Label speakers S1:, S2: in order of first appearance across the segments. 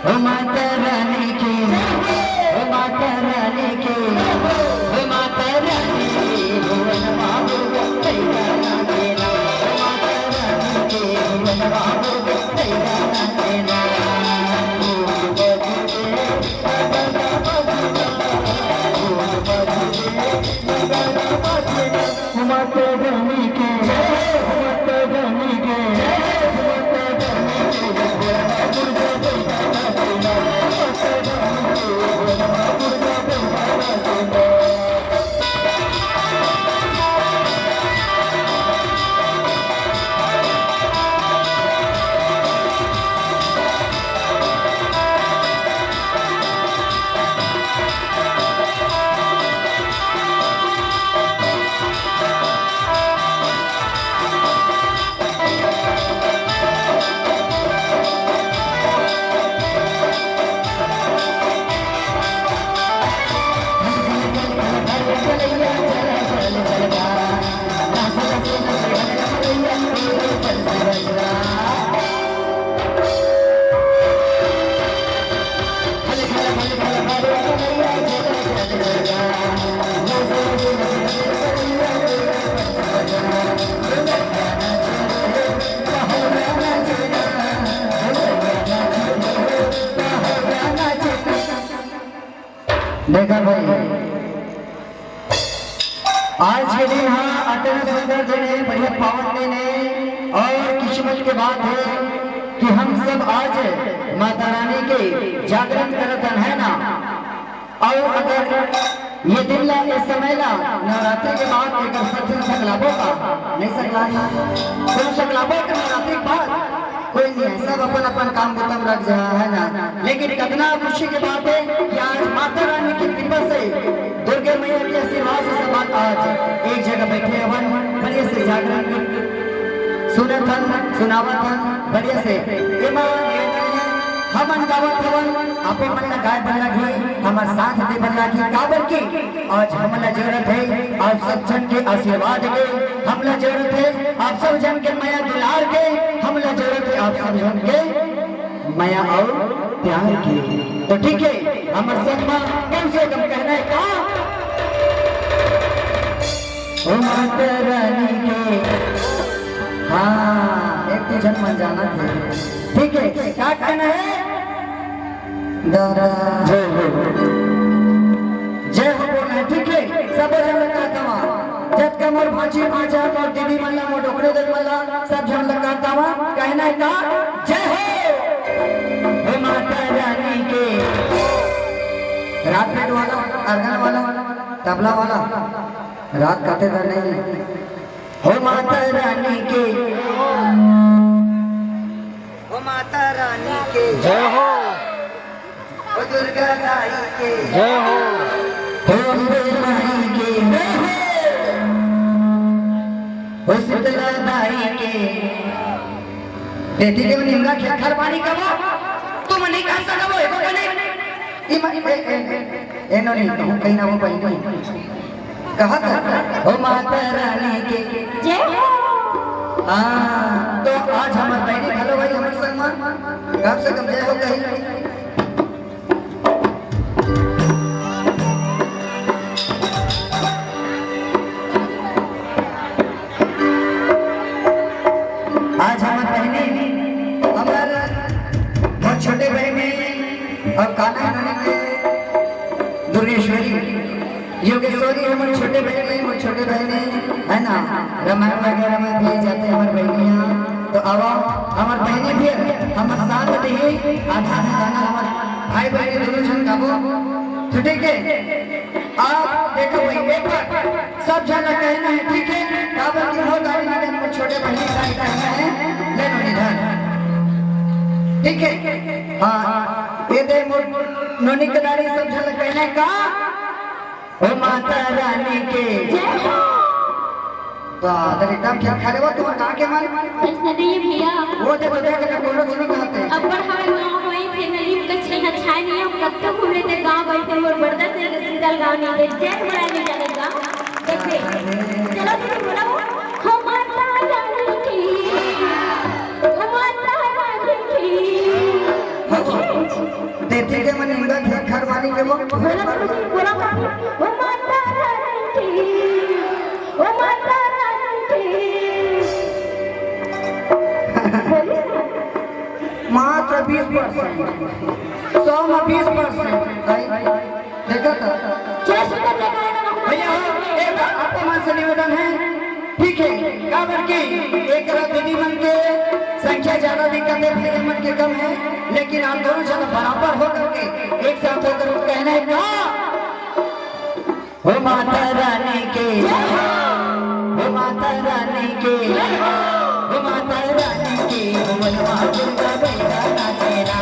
S1: ओ माता रानी की, ओ माता रानी की, ओ माता रानी की भुवन बाबू तेरा नाम देना, ओ माता रानी की भुवन बाबू तेरा नाम देना। माता रानी के माता रानी के देखा भाई, आज के दिन हाँ अत्यंत सुंदर दिन है, बढ़िया पावन दिन है और किस्मत के बात है कि हम सब आज माता रानी के जागरण करतन है ना। और अगर ये दिन ला इस समय ला नवरात्रि के बाद एक सत्संग सकलाबो का नहीं सकला तो सकलाबो के नवरात्रि के बाद कोई नहीं है, सब अपन अपन काम खत्म रख जा है ना। लेकिन कितना खुशी की बात है कि आज माता रानी की कृपा से दुर्गे मैया के आशीर्वाद से सब आज एक जगह बैठे अपन बढ़िया से जागरण सुनथन सुनावथन बढ़िया से हमन गावत हवन आपे मन ला गाय बन लगी हमार साथ दे बन लगी काबर की आज हमला जरूरत है आप सब जन के आशीर्वाद के, हमला जरूरत है आप सब जन के माया दुलार के, हमला जरूरत है आप सब जन के माया और प्यार की। तो ठीक है हमार सदमा कम से कम कहना है का ओ माता रानी के, हाँ एक तो जन मन जाना है, ठीक है क्या कहना है दादा जय हो, जय हो बोलना है, ठीक है सब जन लगाता हुआ जब का मोर भांची भांचा और दीदी मल्ला मोर डोकरे दल मल्ला सब जन लगाता हुआ कहना है का जय हो माता रानी के। रात पेट वाला अर्गन वाला तबला वाला रात काटे कर नहीं हो माता रानी के, हो माता रानी के जय हो, हो दुर्गा दाई के जय हो अम्बे माई के जय हो शीतला दाई के। बेटी के निमरा खेल खर पानी कबो तुम नहीं कर सकबो एको कने ए नो नहीं कहूं कहीं ना वो पहले कहा था हो माता रानी के जय हो। हाँ तो आज हमारे बहनी हेलो भाई हमारे सम्मान कम से कम जय हो कहीं। आज हमारे बहनी हमारे बहुत छोटे बहने और कान्हा बहने दुर्गेश्वरी योगेश्वरी हमारे छोटे बहने है ना, रामायण वगैरह में भी जाते हमारे बहनियाँ। तो अब हमारे बहने भी हमारे साथ रही आज गाना हमारे भाई बहनी दोनों जन गाबो तो ठीक है। आप देखो भाई एक बार सब जन कहना है ठीक है, काबर की बहुत गाड़ी निकल छोटे बहनी का कहना है ले लो निधन ठीक है। हाँ ये दे नोनी कदारी सब जन कहना है का ओ माता रानी के जय हो। तो अगर एकदम क्या खड़े हो तुम कहां के मारे
S2: कृष्ण देव भैया
S1: वो देखो देखो बोलो सुनो कहते हैं
S2: अब हमें गांव में फिर नरीब का छेना छाय नहीं हम कब तक घूमने ते गांव बैठे और बड़दा से सीधल गांव नहीं दे जय बड़ा नहीं जानेगा देखे चलो तुम बोलो हो माता रानी की, हो माता रानी की।
S1: खेती के मन इंगा घर वाली के वो
S2: बोला गुरुजी बोला ओ माता रानी की ओ माता रानी की बोली
S1: मात्र 20%, 100 में 20%। देखा था
S2: जय सुंदर जय गाना
S1: भैया एक आपको मन से निवेदन है, ठीक है काबर की एक दीदी मन के संख्या ज्यादा दिक्कत है, फिर मन के कम है, लेकिन आप दोनों जन बराबर होकर के एक साथ होकर कहना है ना हो माता रानी के, हो माता रानी के, हो माता रानी के, हो मनवा दुर्गा बैठा नाचेरा।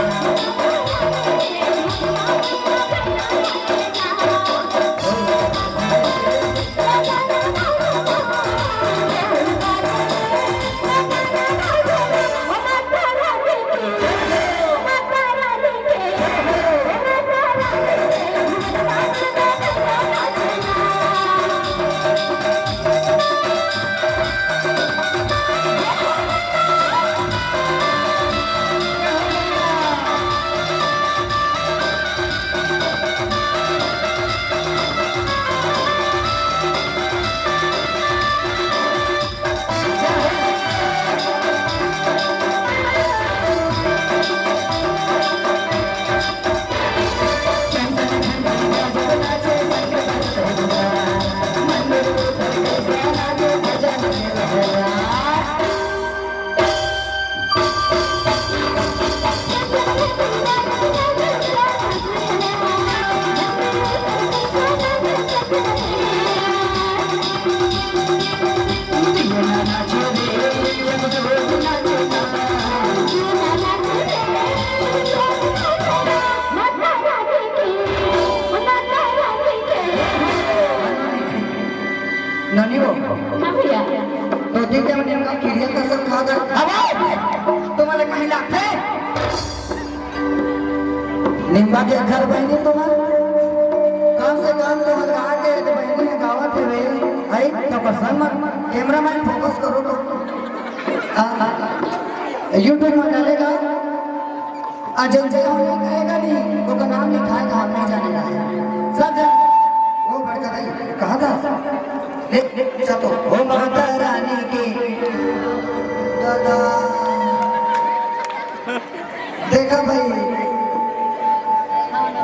S1: ननी वो
S2: हाँ भैया
S1: तो ठीक है मैंने इनका खीरिया का सब खा दे तुम्हारे कहीं लाते निम्बा के घर बहनी तुम्हारे कम से कम तो लगा के बहनी है गावत है वे आई तो पसंद मत कैमरामैन फोकस करो तो यूट्यूब में डालेगा अजय जय होने कहेगा नहीं तो का नाम लिखाएगा हम नहीं जानेगा सब वो बढ़कर आई कहा था चलो हो माता रानी की दादा देखा भाई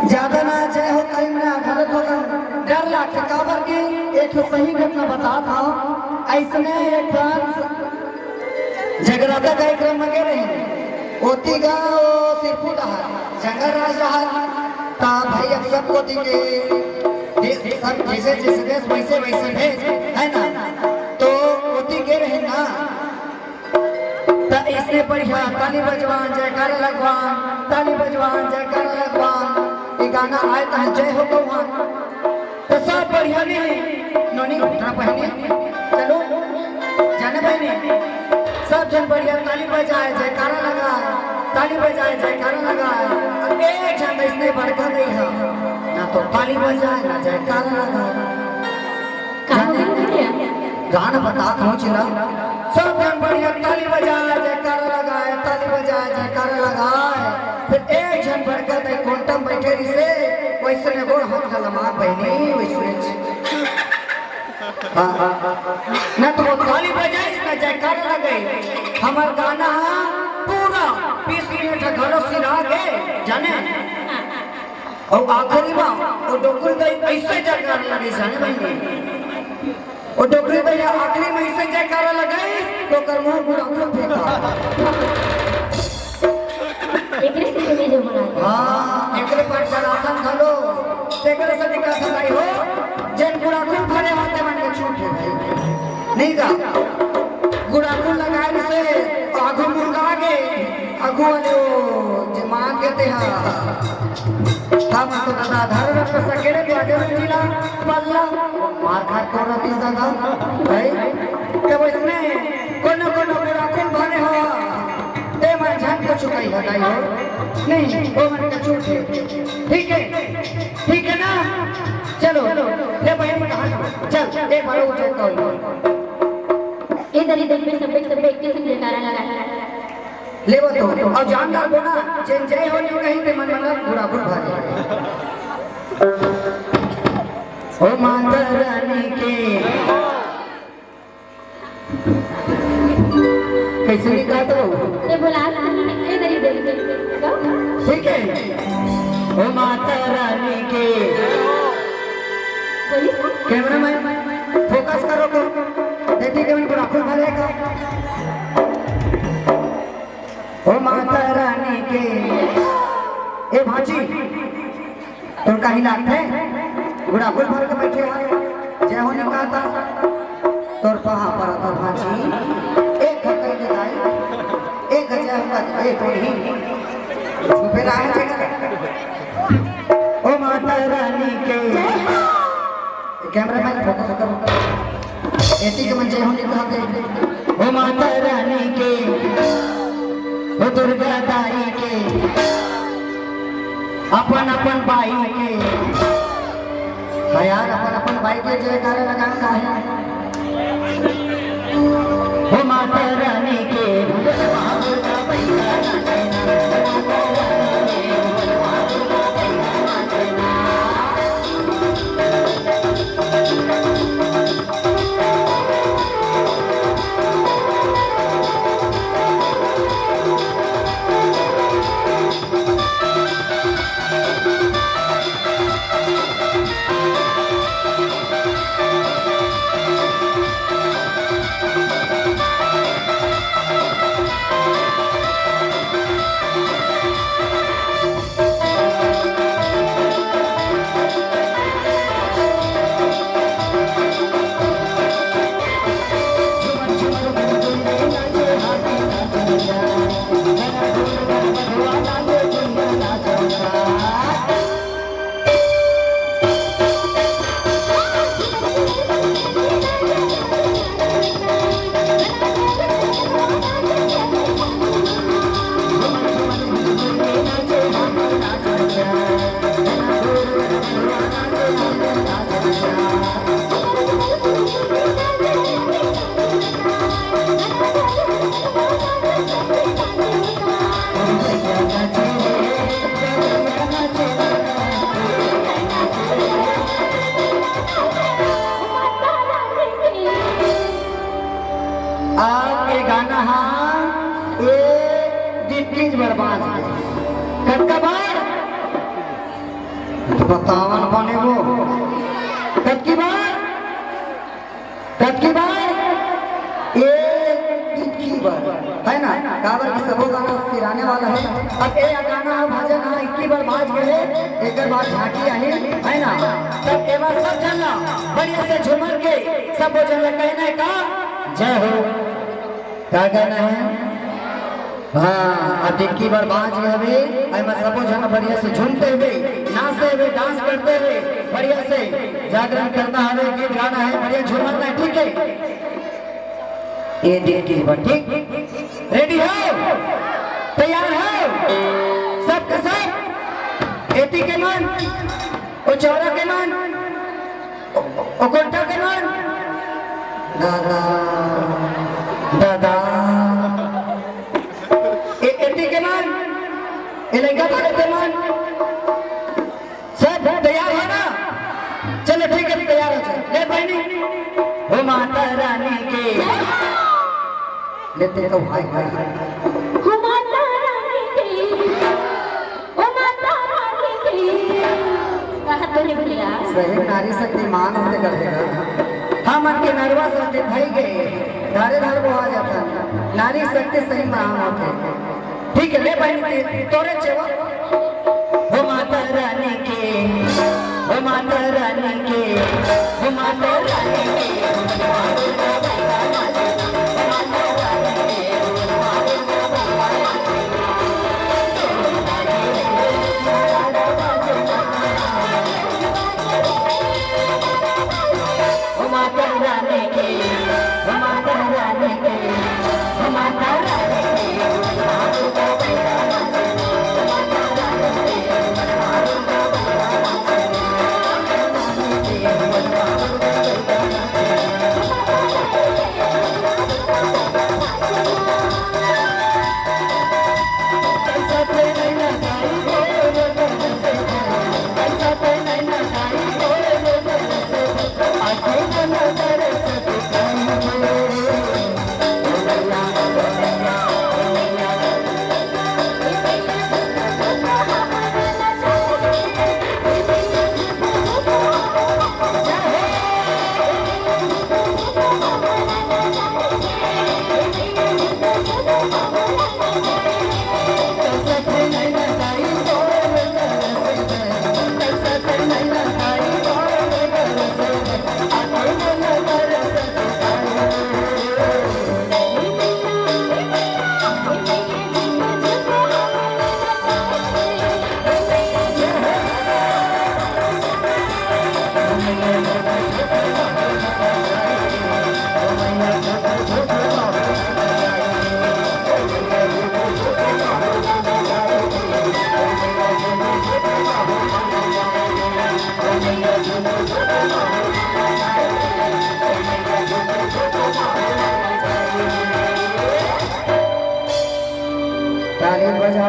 S1: ज्यादा ना चाहे हो कहीं में गलत होगा डर लागे काबर की एक सही घटना बता था ऐसने एक जगराता कार्यक्रम में गए होती गा सिरपुर जंगल राज रहा ता भाई अब सबको दिखे सब जैसे जैसे देश वैसे वैसे भेज है ना तो होती के रहे ना तो इसने बढ़िया ताली बजवान जयकारा लगवान ताली बजवान जयकारा लगवान ये गाना आए तो जय हो भगवान तो सब बढ़िया नहीं नोनी उठना पहने चलो जाने बहने सब जन बढ़िया ताली बजाए जयकारा लगाए ताली बजाए जयकारा लगाए और एक जन इसने बड़का नहीं है ना तो ताली बजाए ना जयकारा लगाए गाना बता पहुंचना सब जन बढ़िया ताली बजाए जयकारा लगाए ताली बजाए जयकारा लगाए फिर एक जन बड़का नहीं कोंटम बैठे रही से वैसे ने गोड़ हाथ लमा बहनी वैसे ना तो ताली बजाए ना जयकारा लगाए हमार गाना पूरा 20 मिनट घरों से रह गए जाने और आखिरी बार वो डोकरी भाई ऐसे जयकारा लगे जाने भाई वो डोकरी भाई आखिरी में ऐसे जयकारा लगाए तो कर मुंह पूरा खुद फेंका
S2: एकरे से तुम्हें जो बना
S1: हां एकरे पर जरासन खलो एकरे से निकाल भाई हो जन पूरा खुद भरे होते मन के छूटे भाई नहीं का गुड़ाकुल लगाने से आगू मुर्गा के आगू वाले जो मांग कहते हैं हम तो दादा धर रख सकेले तो आगे जिला पल्ला मार खा को रती सदा भाई तब इसमें कोनो कोनो गुड़ाकुल भरे हो ते मैं जान को चुकाई हटाई हो नहीं वो मन का छूट ठीक है ना चलो ले भाई चल एक बार उठे कहो
S2: इधर इधर पे सब एक के संग जयकारा लगा
S1: ले वो तो और जानदार बोना जय जय होली कहीं ते मन मन पूरा फुल भारी ओ माता रानी के कैसे निकाल दो
S2: ये बोला ये मेरी देवी
S1: ठीक है ओ माता रानी के कैमरामैन फोकस करो तो देखिए कि पूरा फुल भरेगा ओ माता रानी के ए भाजी तुम कहीं लाते बुरा फुल भर के बैठे हैं जय होने का था तोर पहा पर तो भाजी एक घटे के गाय एक गजा का एक ही छुपे रहा है ओ माता रानी के कैमरामैन फोकस करो एटी के मन जय होने का थे ओ माता रानी के ओ दुर्गा दाई के अपन अपन बाई के यार अपन अपन बाई के जयकारा लगान का है ओ माता रानी के आप ये गाना हाँ ये दिक्कीज बर्बाद कब का बार बतावन बने वो कब की बार ये दिक्की बार है ना काबर की सबो गाना सिराने वाला है अब ये गाना भजन हाँ 21 बार बाज गए एक बार झांकी आई है ना तब एक बार सब जानना बढ़िया से झूमर के सब वो जन कहना का जय हो क्या कहना है हाँ अब 21 बार बाज गए मैं सबो जन बढ़िया से झूमते हुए नाचते हुए डांस करते हुए बढ़िया से जागरण करना है गीत गाना है बढ़िया झूमरना है ठीक है ये 21 बार ठीक रेडी हो तैयार हो सब के सब एती के मन ओ चौरा के मन ओ कोटा के मन दादा दादा एटी के मान इलाका के मान सब तैयार है ना चलो ठीक है तैयार हो जाए ले बहनी हो माता रानी के लेते तो भाई
S2: हो माता रानी की ओ माता रानी की कहा तो नहीं भैया
S1: सही नारी शक्ति मान होते कर देगा हम मन के नर्वस होते भाई गए धारे धार को आ जाता नारी शक्ति सही मान होते ठीक है ले बहनी तोरे चेवा हो माता रानी के हो माता रानी के हो माता रानी के बजाओ